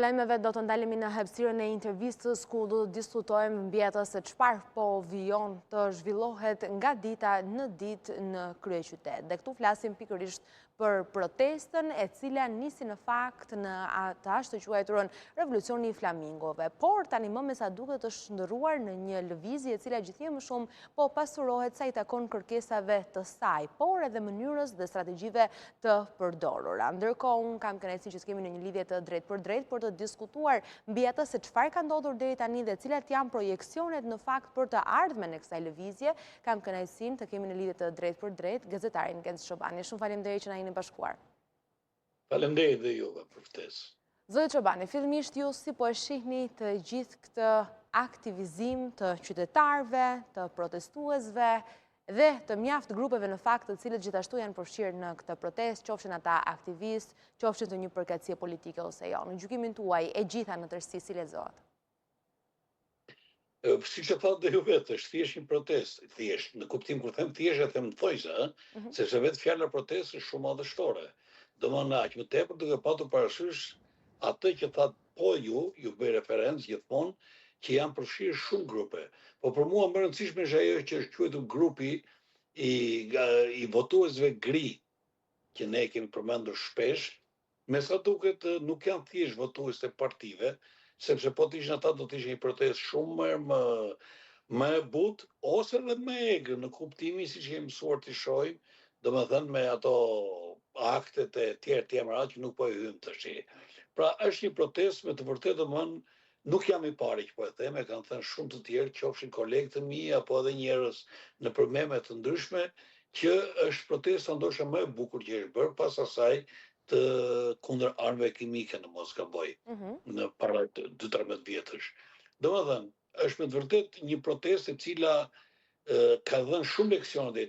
Lajmeve do të ndalemi në hapësirën e intervistës ku do të diskutojmë mbi atë se çfarë po vijon të zhvillohet nga dita në ditë në kryeqytet. Dhe këtu flasim pikërisht për protestën e cila nisi në fakt në atë të quajturën revolucioni i flamingove, por tani më me sa duket është ndërruar në një lëvizje e cila gjithnjë më shumë po pasurohet sa i takon kërkesave të saj, por edhe mënyrës dhe strategjive të përdorura. Ndërkohë unë kam kënaqësinë që të kemi në një lidhje të drejtë për drejtë për të diskutuar mbi atë se çfarë ka ndodhur deri tani dhe cilat janë projeksionet në fakt për të ardhmen e kësaj lëvizje. Kam kënaqësinë të kemi në lidhje të drejtë për drejtë gazetarin Genc Çobani. Shumë faleminderit që na jeni bashkuar. Faleminderit dhe juve për ftesë. Zoti Çobani, fillimisht ju si po e shihni të gjithë këtë aktivizim të qytetarëve, të protestuesve dhe të mjaft grupeve në fakt të cilët gjithashtu janë përfshirë në këtë protestë, qofshin ata aktivistë, qofshin të një përkatësie politike ose jo. Në gjykimin tuaj, e gjitha në tërësi si lexohet? Siç e thatë dhe ju vetë, është thjesht një protestë, thjesht, në kuptim kur them thjesht e them thojse, sepse vetë fjala protestë është shumë madhështore. Domethënë aq më tepër duke patur parasysh atë që thatë po ju bëj referencë gjithmonë që janë përfshirë shumë grupe. Po për mua më rëndësishme është ajo që është quajtur grupi i votuesve gri, që ne kemi përmendur shpesh, me sa duket nuk janë thjesht votues të partive, sepse po të ishin ata do të ishin një protestë shumë më e butë ose edhe më egër në kuptimin siç kemi mësuar të shohim, domethënë me ato aktet e tjera që nuk po i hym tash. Pra është një protestë me të vërtetë domethënë nuk jam i pari që po e them, e kanë thënë shumë të tjerë, qofshin kolegë të mi apo edhe njerëz në përmeme të ndryshme, që është protesta ndoshta më e bukur që është bërë pas asaj të kundër armëve kimike në mos gaboj, në para 2-13 vjetësh. Domethënë, është me të vërtetë një protestë e cila ka dhënë shumë leksione deri